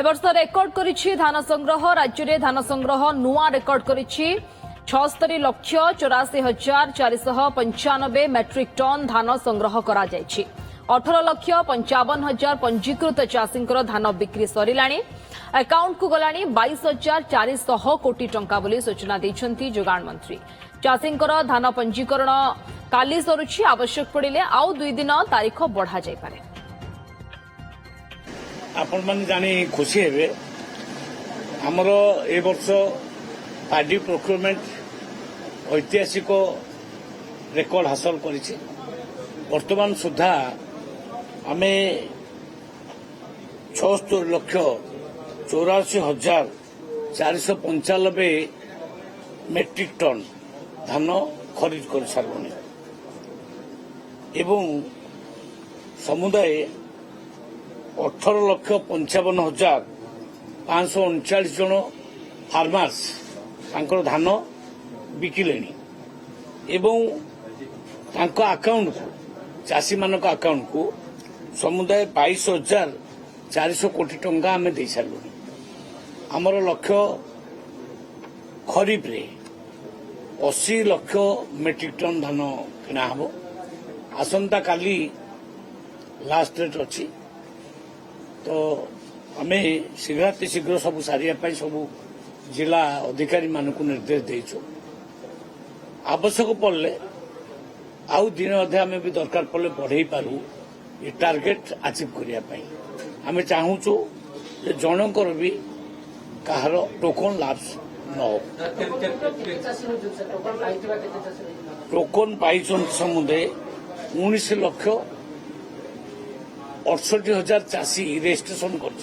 वर्ष रेकर्ड करिछि धान संग्रह राज्य में धान संग्रह नुआ रेकर्ड करिछि 76,84,495 मेट्रिक टन धान संग्रह करा जायछि 18,55,000 पंजीकृत चाषींकर धान बिक्री सरिलाणी अकाउंट को गलाणी 22,400 कोटी टंका बोली सूचना दैछंती जोगाण मंत्री चाषींकर धान पंजीकरण काली सरुछि आवश्यक पड़िले आउ 2 दिन तारीख बढ़ा जाय पारे। आपण माने जानी खुशी हेबे हमर ए वर्ष पार्टी प्रोक्योरमेंट ऐतिहासिक रेकर्ड हासिल करिछि। वर्तमान सुधा आमे 76,84,495 मेट्रिक टन धान खरीद कर सारबनी एवं समुदाय 18,55,539 जन फार्मर्स तांकर धान बिकिले एवं तांको अकाउंट को चाषी मानक अकाउंट को समुदाय 22,400 कोटी टंका आम दे सारू। आमर लक्ष्य खरीफ रे 80 लाख मेट्रिक टन धान किना हबो। आसंता काली लास्ट डेट अच्छी तो आम शीघ्र सब सारिया सब जिला अधिकारी मानक निर्देश देचु। आवश्यक पड़े आउ दिन अधे आम भी दरकार पड़े बढ़ई पारू ये टार्गेट अचीव करने आम चाहूँ जनकर भी कहार टोकन लाभ न हो। टोकन पाई समुदाय 19,68,000 चाषी रजिस्ट्रेशन कर।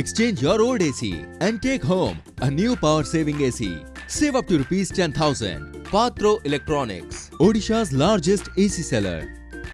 Exchange your old AC and take home a new power saving AC. Save up to ₹10,000. Patro Electronics, Odisha's largest AC seller.